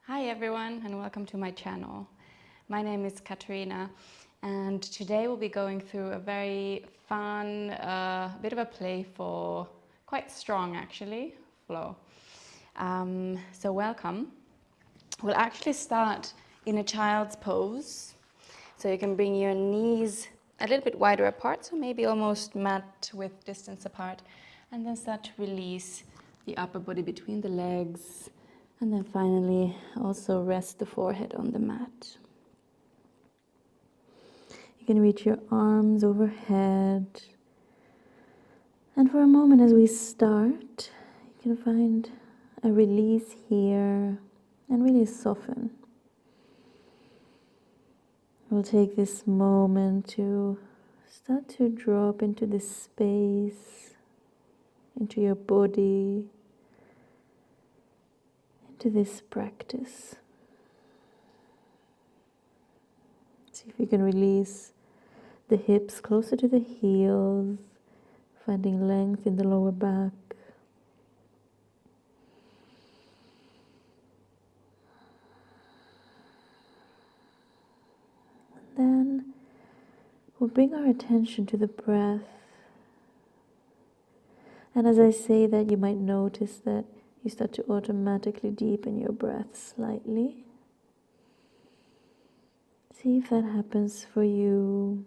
Hi everyone and welcome to my channel. My name is Katarina and today we'll be going through a very fun, bit of a playful, quite strong actually, flow. So welcome. We'll actually start in a child's pose. So you can bring your knees a little bit wider apart, so maybe almost mat width distance apart, and then start to release the upper body between the legs. And then finally, also rest the forehead on the mat. You can reach your arms overhead. And for a moment as we start, you can find a release here and really soften. We'll take this moment to start to drop into this space, into your body, into this practice. See if you can release the hips closer to the heels, finding length in the lower back. And then we'll bring our attention to the breath. And as I say that, you might notice that you start to automatically deepen your breath slightly. See if that happens for you.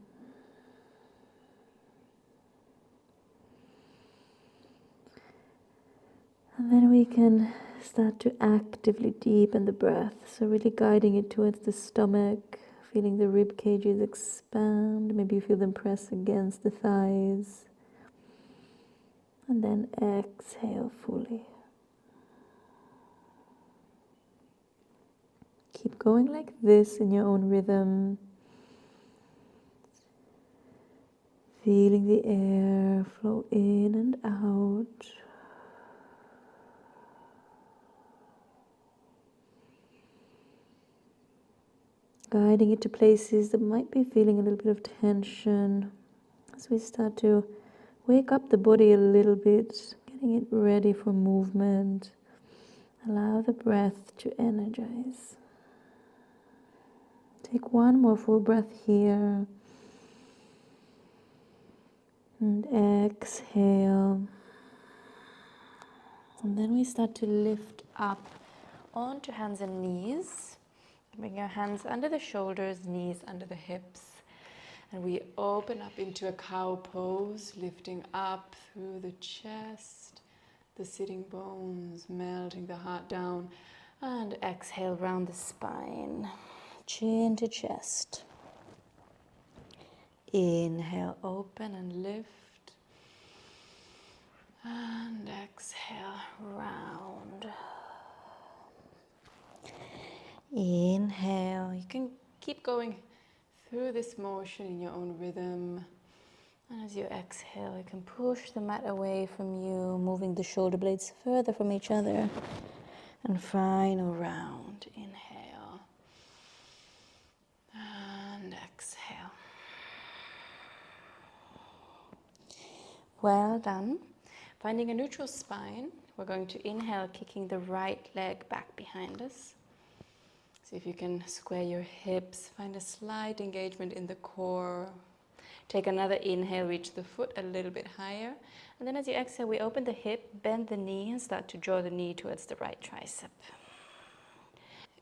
And then we can start to actively deepen the breath. So really guiding it towards the stomach, feeling the rib cages expand. Maybe you feel them press against the thighs. And then exhale fully. Keep going like this in your own rhythm. Feeling the air flow in and out. Guiding it to places that might be feeling a little bit of tension. As we start to wake up the body a little bit, getting it ready for movement. Allow the breath to energize. Take one more full breath here. And exhale. And then we start to lift up onto hands and knees. Bring your hands under the shoulders, knees under the hips. And we open up into a cow pose, lifting up through the chest, the sitting bones, melting the heart down. And exhale round the spine, chin to chest. Inhale, open and lift. And exhale, round. Inhale. You can keep going through this motion in your own rhythm. And as you exhale, you can push the mat away from you, moving the shoulder blades further from each other. And final round. Inhale. And exhale. Well done. Finding a neutral spine, we're going to inhale, kicking the right leg back behind us. See if you can square your hips, find a slight engagement in the core. Take another inhale, reach the foot a little bit higher. And then as you exhale, we open the hip, bend the knee, and start to draw the knee towards the right tricep.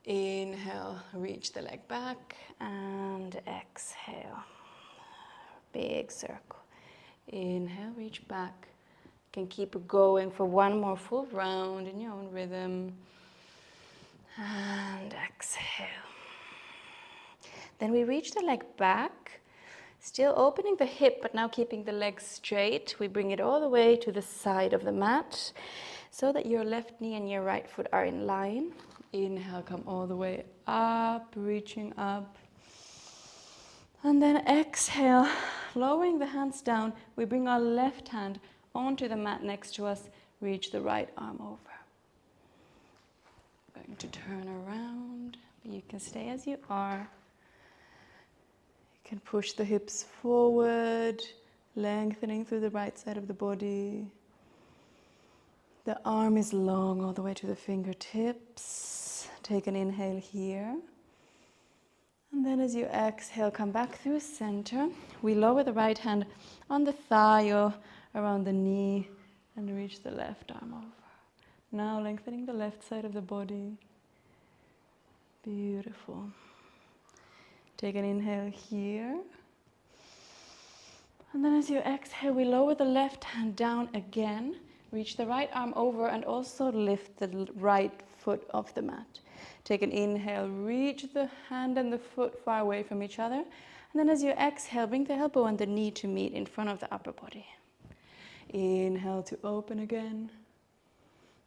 Inhale, reach the leg back, and exhale. Big circle. Inhale, reach back. You can keep going for one more full round in your own rhythm. And exhale. Then we reach the leg back, still opening the hip, but now keeping the leg straight. We bring it all the way to the side of the mat so that your left knee and your right foot are in line. Inhale, come all the way up, reaching up. And then exhale, lowering the hands down. We bring our left hand onto the mat next to us, reach the right arm over. Going to turn around, but you can stay as you are. You can push the hips forward, lengthening through the right side of the body. The arm is long all the way to the fingertips. Take an inhale here. And then as you exhale, come back through center. We lower the right hand on the thigh or around the knee and reach the left arm over. Now lengthening the left side of the body. Beautiful. Take an inhale here. And then as you exhale, we lower the left hand down again. Reach the right arm over and also lift the right foot off the mat. Take an inhale, reach the hand and the foot far away from each other. And then as you exhale, bring the elbow and the knee to meet in front of the upper body. Inhale to open again.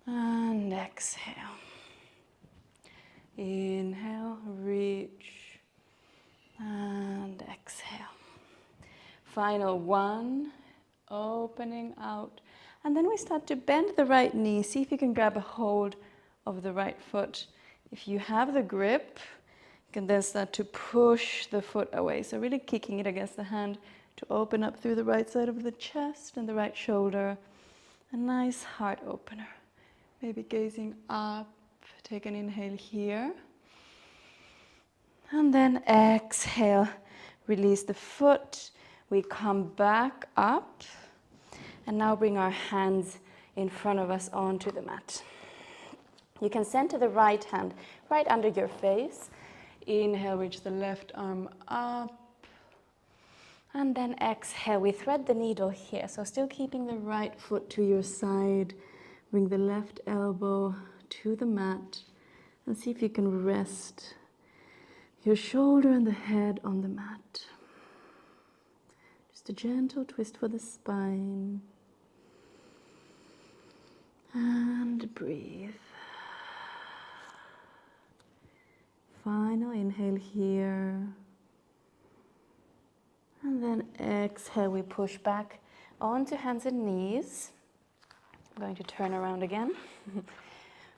And exhale. Inhale, reach. And exhale. Final one, opening out. And then we start to bend the right knee. See if you can grab a hold of the right foot. If you have the grip, you can then start to push the foot away. So really kicking it against the hand to open up through the right side of the chest and the right shoulder. A nice heart opener. Maybe gazing up. Take an inhale here. And then exhale. Release the foot. We come back up. And now bring our hands in front of us onto the mat. You can center the right hand right under your face. Inhale, reach the left arm up. And then exhale, we thread the needle here. So still keeping the right foot to your side. Bring the left elbow to the mat. And see if you can rest your shoulder and the head on the mat. Just a gentle twist for the spine. And breathe. Final inhale here. And then exhale, we push back onto hands and knees. I'm going to turn around again.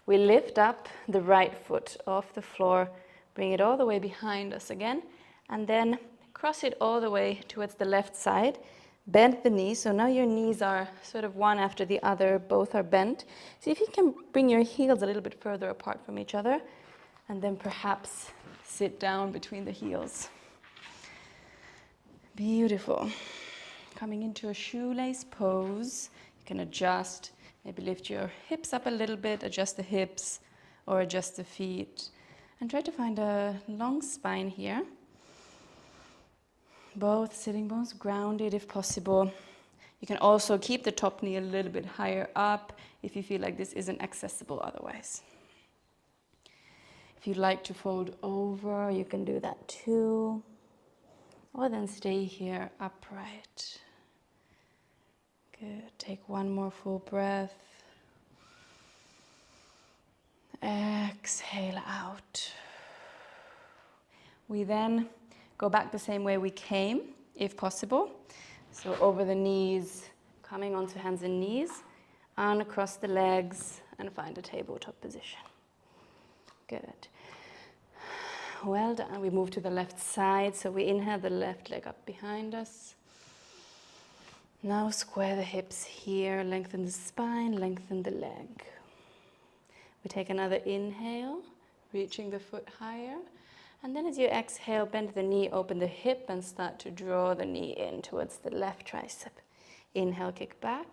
We lift up the right foot off the floor, bring it all the way behind us again, and then cross it all the way towards the left side. Bend the knees, so now your knees are sort of one after the other, both are bent. See if you can bring your heels a little bit further apart from each other, and then perhaps sit down between the heels. Beautiful. Coming into a shoelace pose, you can adjust, maybe lift your hips up a little bit, adjust the hips, or adjust the feet, and try to find a long spine here. Both sitting bones grounded if possible. You can also keep the top knee a little bit higher up if you feel like this isn't accessible otherwise. If you'd like to fold over, you can do that too. Or then stay here upright. Good. Take one more full breath. Exhale out. We then go back the same way we came, if possible. So over the knees, coming onto hands and knees, and across the legs, and find a tabletop position. Good. Well done. We move to the left side, so we inhale the left leg up behind us. Now square the hips here, lengthen the spine, lengthen the leg. We take another inhale, reaching the foot higher. And then as you exhale, bend the knee, open the hip, and start to draw the knee in towards the left tricep. Inhale, kick back.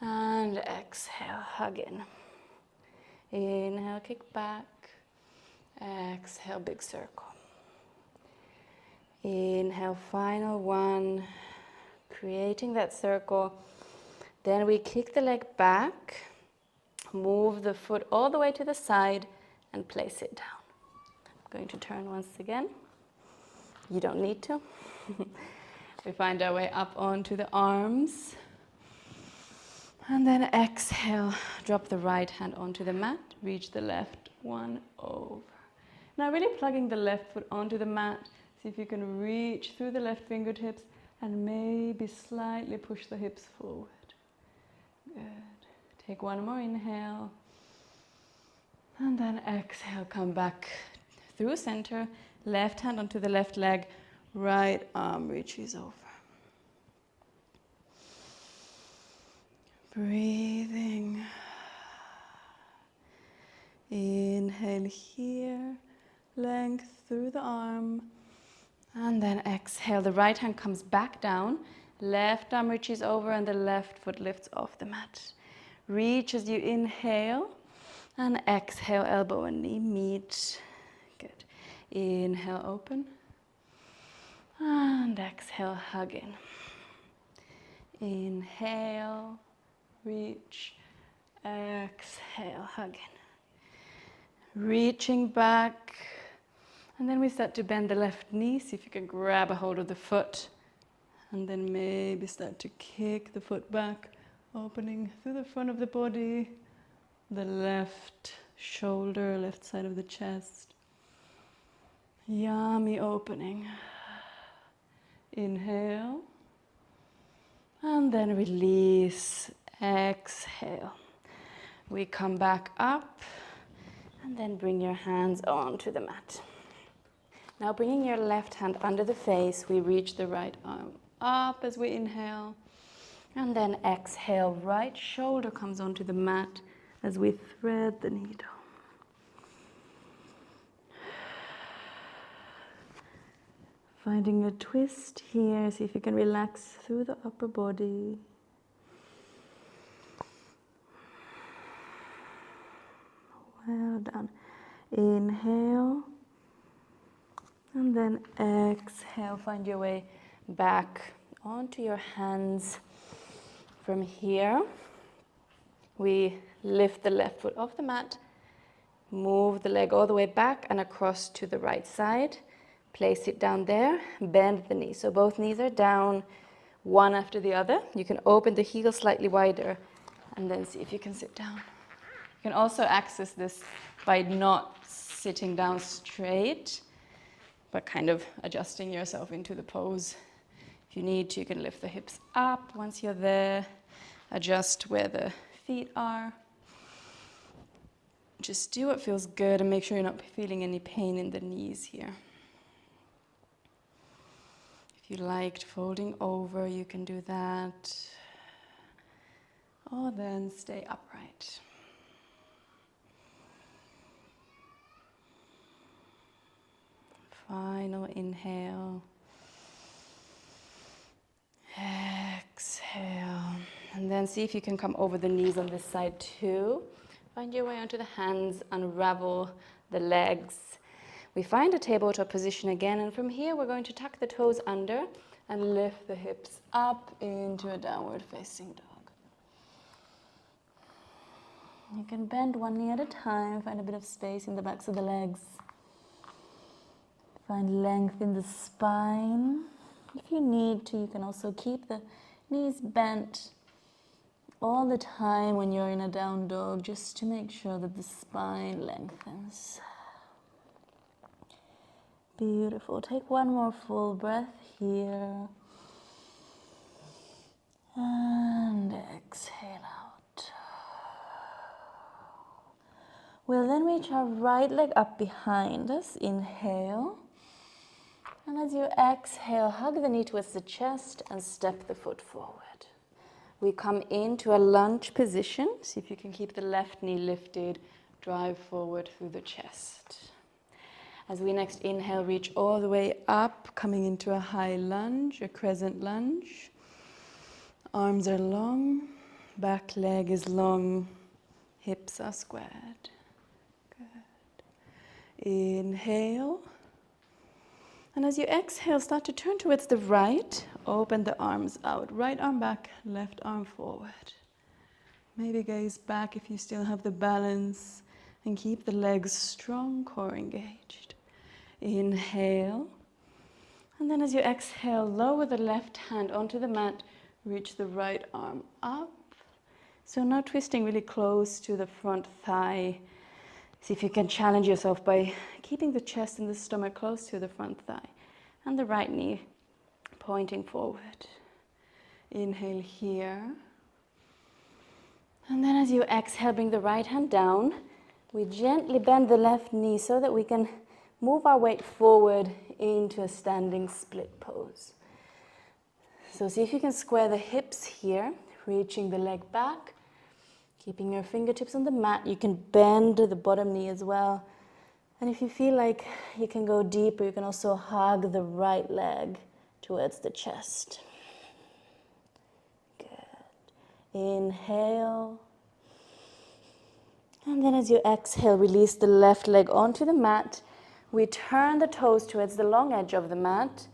And exhale, hug in. Inhale, kick back. Exhale, big circle. Inhale, final one. Creating that circle. Then we kick the leg back. Move the foot all the way to the side and place it down. Going to turn once again. You don't need to. We find our way up onto the arms. And then exhale, drop the right hand onto the mat, reach the left one over. Now really plugging the left foot onto the mat. See if you can reach through the left fingertips and maybe slightly push the hips forward. Good. Take one more inhale. And then exhale, come back through center, left hand onto the left leg, right arm reaches over. Breathing. Inhale. Inhale here, length through the arm. And then exhale, the right hand comes back down, left arm reaches over and the left foot lifts off the mat. Reach as you inhale and exhale, elbow and knee meet. Good. Inhale, open. And exhale, hug in. Inhale, reach, exhale, hug in. Reaching back. And then we start to bend the left knee. See if you can grab a hold of the foot. And then maybe start to kick the foot back, opening through the front of the body, the left shoulder, left side of the chest. Yummy opening. Inhale. And then release. Exhale. We come back up. And then bring your hands onto the mat. Now bringing your left hand under the face, we reach the right arm up as we inhale. And then exhale, right shoulder comes onto the mat as we thread the needle. Finding a twist here, see if you can relax through the upper body. Well done. Inhale. And then exhale, find your way back onto your hands. From here, we lift the left foot off the mat, move the leg all the way back and across to the right side. Place it down there, bend the knee. So both knees are down, one after the other. You can open the heel slightly wider and then see if you can sit down. You can also access this by not sitting down straight, but kind of adjusting yourself into the pose. If you need to, you can lift the hips up. Once you're there, adjust where the feet are. Just do what feels good and make sure you're not feeling any pain in the knees here. If you liked folding over, you can do that. Or then stay upright. Final inhale. Exhale. And then see if you can come over the knees on this side too. Find your way onto the hands, unravel the legs. We find a tabletop position again, and from here we're going to tuck the toes under and lift the hips up into a downward facing dog. You can bend one knee at a time, find a bit of space in the backs of the legs. Find length in the spine. If you need to, you can also keep the knees bent all the time when you're in a down dog, just to make sure that the spine lengthens. Beautiful. Take one more full breath here. And exhale out. We'll then reach our right leg up behind us. Inhale. And as you exhale, hug the knee towards the chest and step the foot forward. We come into a lunge position. See if you can keep the left knee lifted. Drive forward through the chest. As we next inhale, reach all the way up, coming into a high lunge, a crescent lunge. Arms are long, back leg is long, hips are squared. Good. Inhale. And as you exhale, start to turn towards the right. Open the arms out. Right arm back, left arm forward. Maybe gaze back if you still have the balance. And keep the legs strong, core engaged. Inhale. And then as you exhale, lower the left hand onto the mat. Reach the right arm up. So now twisting really close to the front thigh. See if you can challenge yourself by keeping the chest and the stomach close to the front thigh. And the right knee pointing forward. Inhale here. And then as you exhale, bring the right hand down. We gently bend the left knee so that we can move our weight forward into a standing split pose. So see if you can square the hips here, reaching the leg back. Keeping your fingertips on the mat, you can bend the bottom knee as well. And if you feel like you can go deeper, you can also hug the right leg towards the chest. Good. Inhale. And then as you exhale, release the left leg onto the mat. We turn the toes towards the long edge of the mat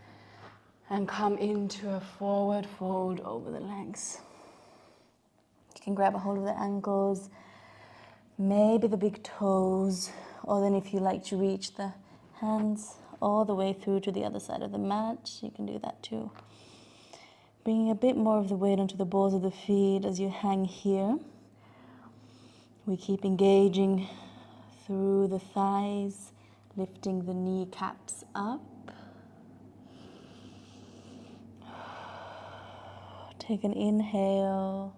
and come into a forward fold over the legs. You can grab a hold of the ankles, maybe the big toes, or then if you like to reach the hands all the way through to the other side of the mat, you can do that too. Bringing a bit more of the weight onto the balls of the feet as you hang here. We keep engaging through the thighs, lifting the kneecaps up. Take an inhale.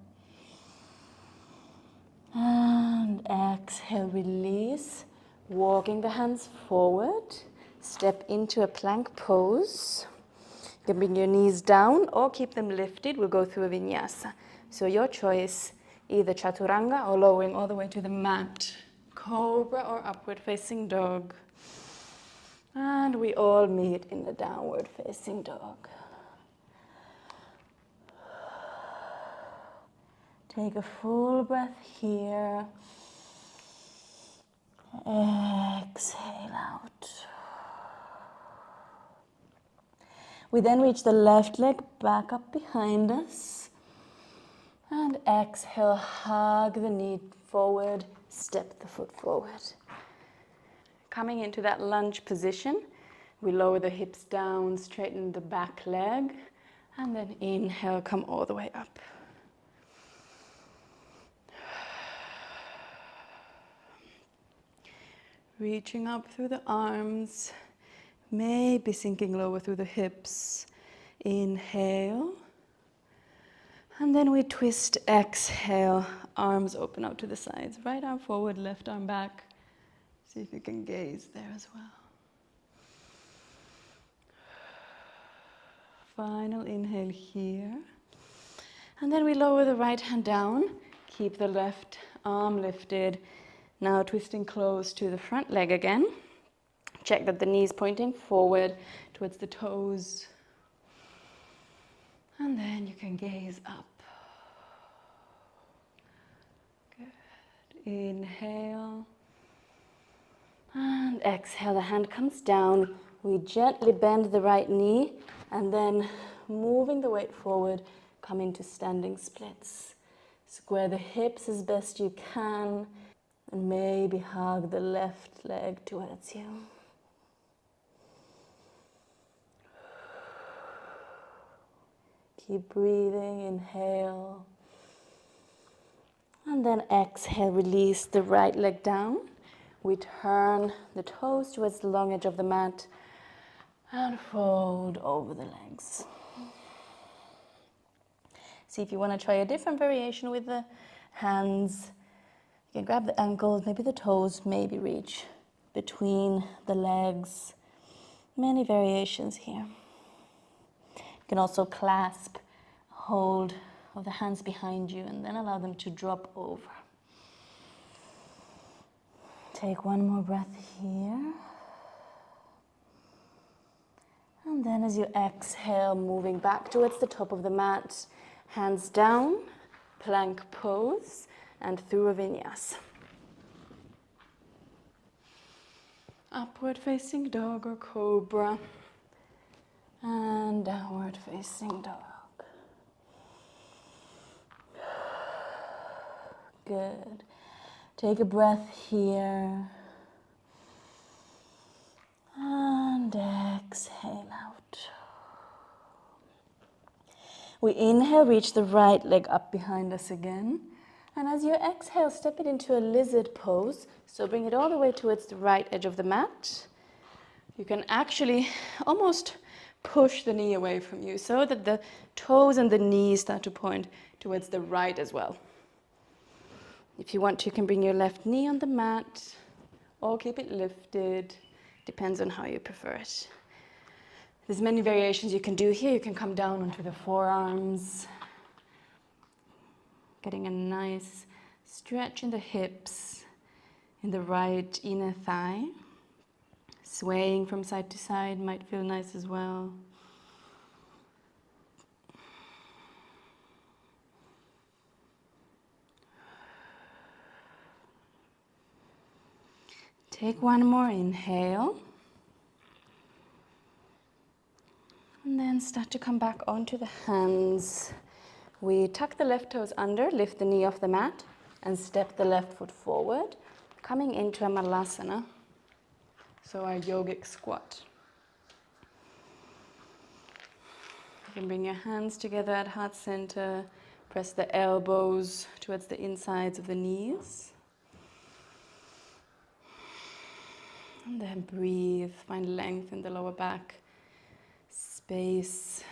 And exhale, release. Walking the hands forward. Step into a plank pose. You can bring your knees down or keep them lifted. We'll go through a vinyasa. So your choice, either chaturanga or lowering all the way to the mat. Cobra or upward facing dog. And we all meet in the downward facing dog. Take a full breath here. Exhale out. We then reach the left leg back up behind us. And exhale, hug the knee forward, step the foot forward. Coming into that lunge position, we lower the hips down, straighten the back leg, and then inhale, come all the way up. Reaching up through the arms, maybe sinking lower through the hips. Inhale. And then we twist, exhale, arms open out to the sides. Right arm forward, left arm back. See if you can gaze there as well. Final inhale here. And then we lower the right hand down. Keep the left arm lifted. Now twisting close to the front leg again. Check that the knee is pointing forward towards the toes. And then you can gaze up. Good. Inhale. And exhale, the hand comes down. We gently bend the right knee and then moving the weight forward, come into standing splits. Square the hips as best you can and maybe hug the left leg towards you. Keep breathing, inhale. And then exhale, release the right leg down. We turn the toes towards the long edge of the mat and fold over the legs. See if you want to try a different variation with the hands. You can grab the ankles, maybe the toes, maybe reach between the legs. Many variations here. You can also clasp, hold of the hands behind you and then allow them to drop over. Take one more breath here. And then as you exhale, moving back towards the top of the mat, hands down, plank pose, and through a vinyasa. Upward facing dog or cobra, and downward facing dog. Good. Take a breath here. And exhale out. We inhale, reach the right leg up behind us again. And as you exhale, step it into a lizard pose. So bring it all the way towards the right edge of the mat. You can actually almost push the knee away from you so that the toes and the knees start to point towards the right as well. If you want to, you can bring your left knee on the mat or keep it lifted. Depends on how you prefer it. There's many variations you can do here. You can come down onto the forearms, getting a nice Stretch in the hips, in the right inner thigh. Swaying from side to side might feel nice as well. Take one more inhale. And then start to come back onto the hands. We tuck the left toes under, lift the knee off the mat, and step the left foot forward, coming into a malasana, so our yogic squat. You can bring your hands together at heart center, press the elbows towards the insides of the knees. And then breathe, find length in the lower back, space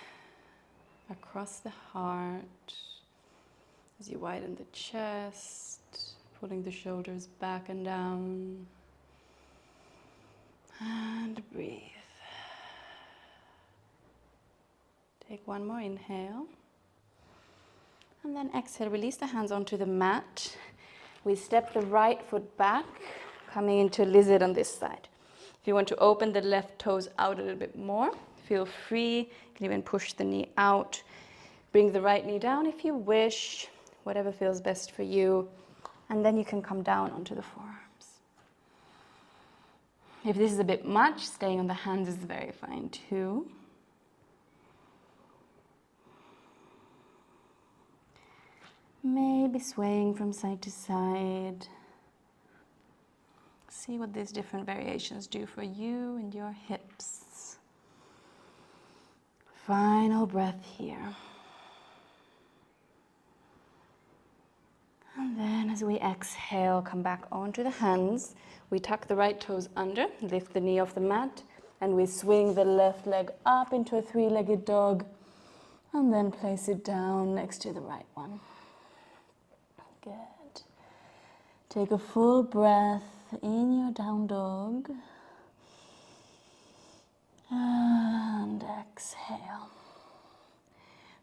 across the heart as you widen the chest, pulling the shoulders back and down. And breathe. Take one more inhale. And then exhale, release the hands onto the mat. We step the right foot back, coming into lizard on this side. If you want to open the left toes out a little bit more, feel free. You can even push the knee out. Bring the right knee down if you wish, whatever feels best for you. And then you can come down onto the forearms. If this is a bit much, staying on the hands is very fine too. Maybe swaying from side to side. See what these different variations do for you and your hips. Final breath here. And then as we exhale, come back onto the hands. We tuck the right toes under, lift the knee off the mat, and we swing the left leg up into a three-legged dog, and then place it down next to the right one. Good. Take a full breath in your down dog. And exhale.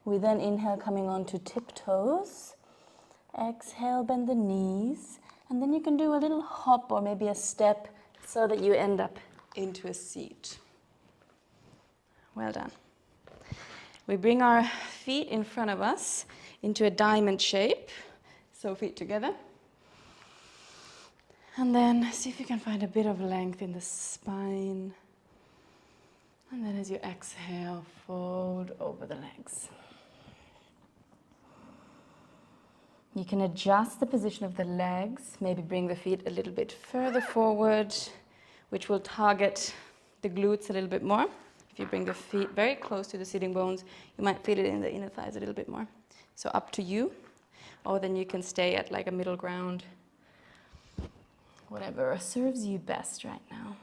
We then inhale, coming onto tiptoes. Exhale, bend the knees. And then you can do a little hop or maybe a step so that you end up into a seat. Well done. We bring our feet in front of us into a diamond shape. So feet together. And then see if you can find a bit of length in the spine. And then as you exhale, fold over the legs. You can adjust the position of the legs, maybe bring the feet a little bit further forward, which will target the glutes a little bit more. If you bring the feet very close to the sitting bones, you might feel it in the inner thighs a little bit more. So up to you. Or then you can stay at like a middle ground. Whatever serves you best right now.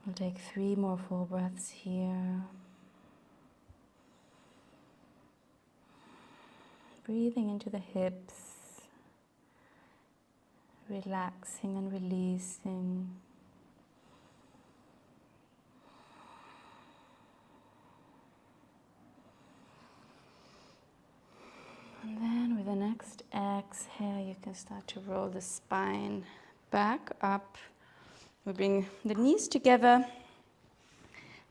We'll take 3 more full breaths here. Breathing into the hips. Relaxing and releasing. And then with the next exhale, you can start to roll the spine back up. We bring the knees together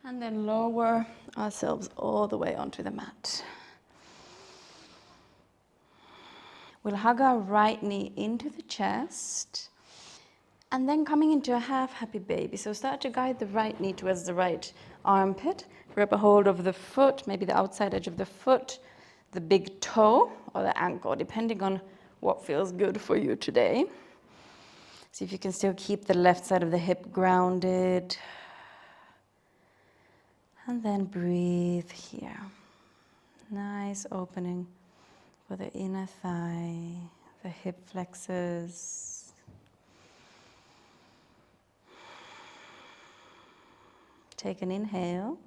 and then lower ourselves all the way onto the mat. We'll hug our right knee into the chest and then coming into a half happy baby. So start to guide the right knee towards the right armpit. Grab a hold of the foot, maybe the outside edge of the foot, the big toe or the ankle, depending on what feels good for you today. See if you can still keep the left side of the hip grounded. And then breathe here. Nice opening for the inner thigh, the hip flexors. Take an inhale.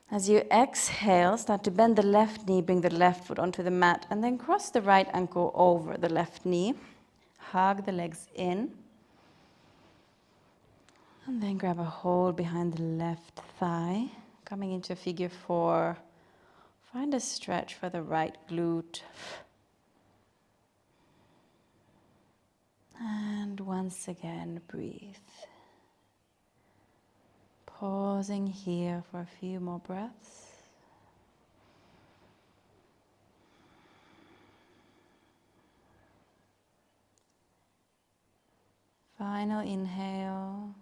As you exhale, start to bend the left knee, bring the left foot onto the mat, and then cross the right ankle over the left knee. Hug the legs in. And then grab a hold behind the left thigh, coming into figure 4 Find a stretch for the right glute. And once again, breathe. Pausing here for a few more breaths. Final inhale.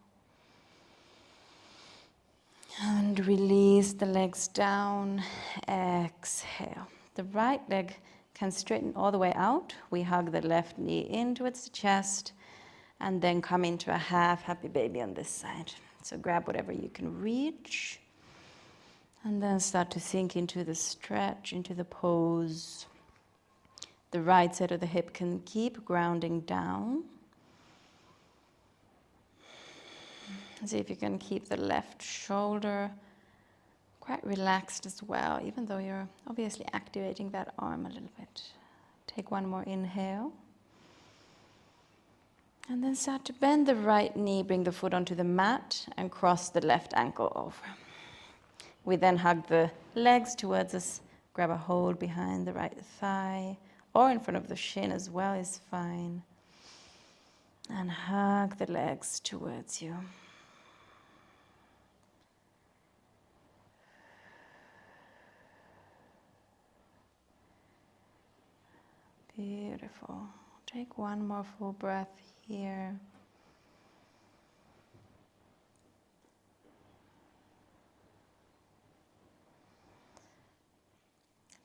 And release the legs down. Exhale. The right leg can straighten all the way out. We hug the left knee in towards the chest and then come into a half happy baby on this side. So grab whatever you can reach and then start to sink into the stretch, into the pose. The right side of the hip can keep grounding down. See if you can keep the left shoulder quite relaxed as well, even though you're obviously activating that arm a little bit. Take one more inhale. And then start to bend the right knee, bring the foot onto the mat and cross the left ankle over. We then hug the legs towards us, grab a hold behind the right thigh or in front of the shin as well is fine. And hug the legs towards you. Beautiful. Take one more full breath here.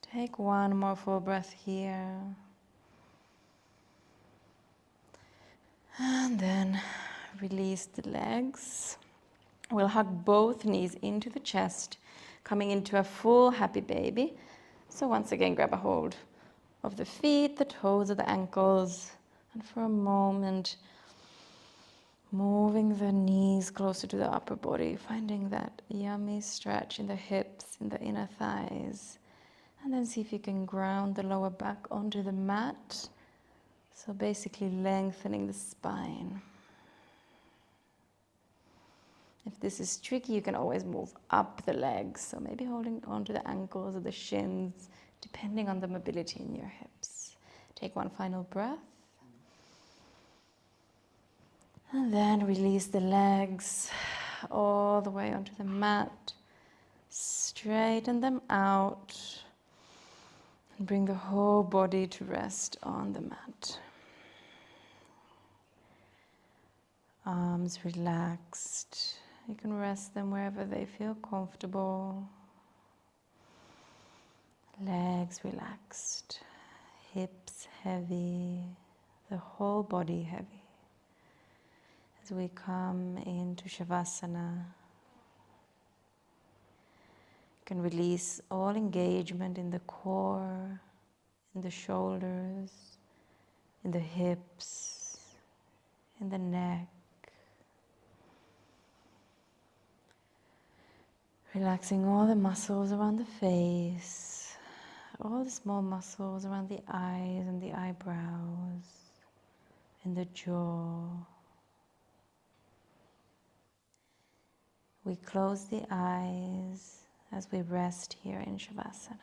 Take one more full breath here. And then release the legs. We'll hug both knees into the chest, coming into a full happy baby. So once again, grab a hold of the feet, the toes of the ankles, and for a moment, moving the knees closer to the upper body, finding that yummy stretch in the hips, in the inner thighs. And then see if you can ground the lower back onto the mat. So basically lengthening the spine. If this is tricky, you can always move up the legs. So maybe holding onto the ankles or the shins, depending on the mobility in your hips. Take one final breath. And then release the legs all the way onto the mat. Straighten them out. And bring the whole body to rest on the mat. Arms relaxed. You can rest them wherever they feel comfortable. Legs relaxed. Hips heavy. The whole body heavy. As we come into Savasana, you can release all engagement in the core, in the shoulders, in the hips, in the neck. Relaxing all the muscles around the face, all the small muscles around the eyes and the eyebrows, in the jaw. We close the eyes as we rest here in Savasana.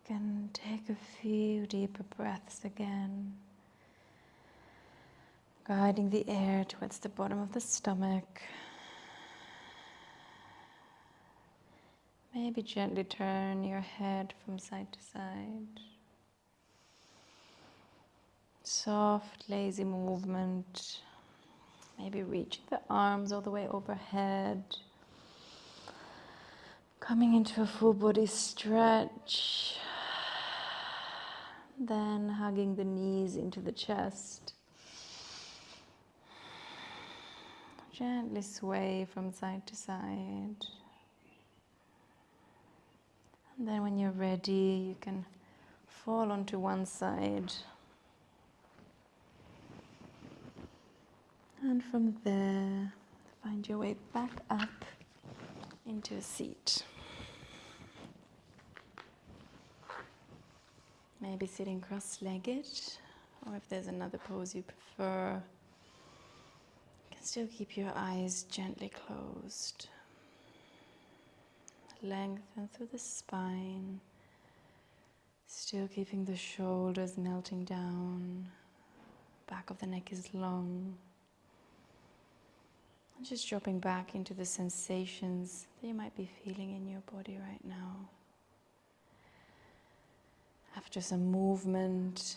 You can take a few deeper breaths again. Guiding the air towards the bottom of the stomach. Maybe gently turn your head from side to side. Soft, lazy movement. Maybe reach the arms all the way overhead. Coming into a full body stretch. Then hugging the knees into the chest. Gently sway from side to side. And then when you're ready, you can fall onto one side. And from there, find your way back up into a seat. Maybe sitting cross-legged, or if there's another pose you prefer, you can still keep your eyes gently closed. Lengthen through the spine, still keeping the shoulders melting down. Back of the neck is long. And just dropping back into the sensations that you might be feeling in your body right now. After some movement,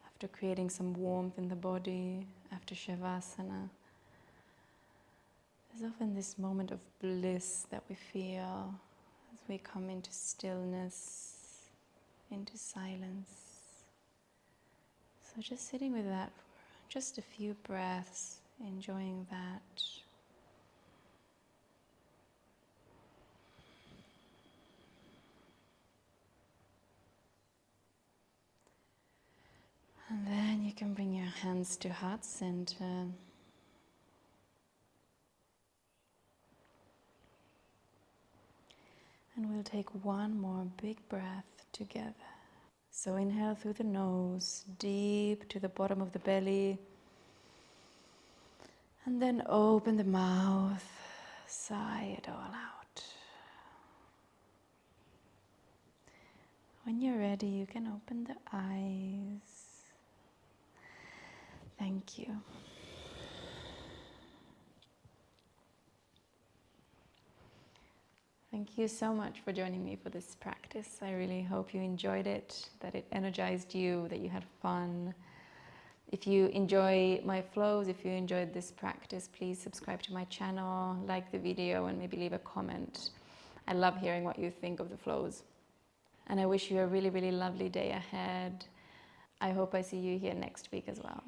after creating some warmth in the body, after Savasana, there's often this moment of bliss that we feel as we come into stillness, into silence. So just sitting with that for just a few breaths, enjoying that. And then you can bring your hands to heart center. And we'll take one more big breath together. So inhale through the nose, deep to the bottom of the belly. And then open the mouth, sigh it all out. When you're ready, you can open the eyes. Thank you. Thank you so much for joining me for this practice. I really hope you enjoyed it, that it energized you, that you had fun. If you enjoy my flows, if you enjoyed this practice, please subscribe to my channel, like the video, and maybe leave a comment. I love hearing what you think of the flows. And I wish you a really, really lovely day ahead. I hope I see you here next week as well.